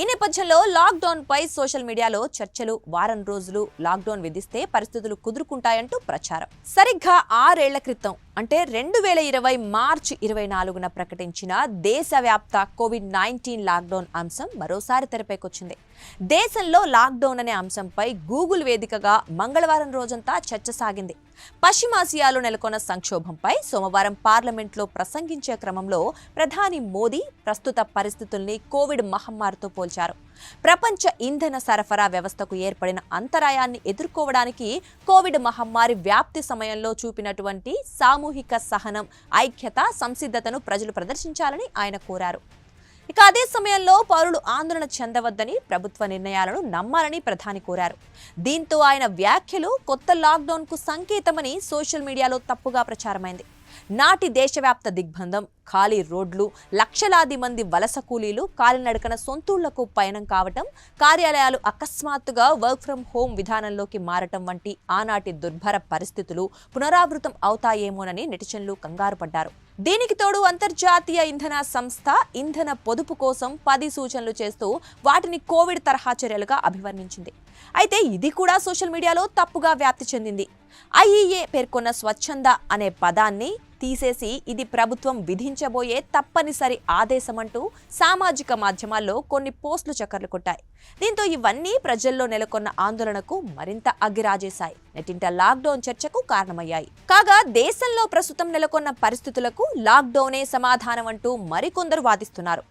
ఈ నేపథ్యంలో లాక్డౌన్ పై సోషల్ మీడియాలో చర్చలు. వారం రోజులు లాక్డౌన్ విధిస్తే పరిస్థితులు కుదురుకుంటాయంటూ ప్రచారం. సరిగ్గా 6 ఏళ్ల క్రితం అంటే 2020 మార్చి 24న ప్రకటించిన దేశవ్యాప్త కోవిడ్-19 లాక్డౌన్ అంశం మరోసారి తెరపైకొచ్చింది. దేశంలో లాక్డౌన్ అనే అంశంపై గూగుల్ వేదికగా మంగళవారం రోజంతా చర్చ సాగింది. పశ్చిమాసియాలో నెలకొన్న సంక్షోభంపై సోమవారం పార్లమెంట్లో ప్రసంగించే క్రమంలో ప్రధాని మోదీ ప్రస్తుత పరిస్థితుల్ని కోవిడ్ మహమ్మారితో పోల్చారు. ప్రపంచ ఇంధన సరఫరా వ్యవస్థకు ఏర్పడిన అంతరాయాన్ని ఎదుర్కోవడానికి కోవిడ్ మహమ్మారి వ్యాప్తి సమయంలో చూపినటువంటి సామూహిక సహనం, ఐక్యత, సంసిద్ధతను ప్రజలు ప్రదర్శించాలని ఆయన కోరారు. ఇక అదే సమయంలో పౌరులు ఆందోళన చెందవద్దని, ప్రభుత్వ నిర్ణయాలను నమ్మాలని ప్రధాని కోరారు. దీంతో ఆయన వ్యాఖ్యలు కొత్త లాక్డౌన్కు సంకేతమని సోషల్ మీడియాలో తప్పుగా ప్రచారమైంది. నాటి దేశవ్యాప్త దిగ్బంధం, ఖాళీ రోడ్లు, లక్షలాది మంది వలస కూలీలు కాలినడకన సొంతూళ్లకు పయనం కావటం, కార్యాలయాలు అకస్మాత్తుగా వర్క్ ఫ్రం హోం విధానంలోకి మారటం వంటి ఆనాటి దుర్భర పరిస్థితులు పునరావృతం అవుతాయేమోనని నెటిజన్లు కంగారు పడ్డారు. దీనికి తోడు అంతర్జాతీయ ఇంధన సంస్థ ఇంధన పొదుపు కోసం 10 సూచనలు చేస్తూ వాటిని కోవిడ్ తరహా చర్యలుగా అభివర్ణించింది. అయితే ఇది కూడా సోషల్ మీడియాలో తప్పుగా వ్యాప్తి చెందింది. ఐఈఏ పేర్కొన్న స్వచ్ఛంద అనే పదాన్ని తీసేసి ఇది ప్రభుత్వం విధించబోయే తప్పనిసరి ఆదేశమంటూ సామాజిక మాధ్యమాల్లో కొన్ని పోస్టులు చక్కర్లు కొట్టాయి. దీంతో ఇవన్నీ ప్రజల్లో నెలకొన్న ఆందోళనకు మరింత అగ్గిరాజేశాయి. నెట్టింట లాక్డౌన్ చర్చకు కారణమయ్యాయి. కాగా దేశంలో ప్రస్తుతం నెలకొన్న పరిస్థితులకు లాక్డౌనే సమాధానం అంటూ మరికొందరు వాదిస్తున్నారు.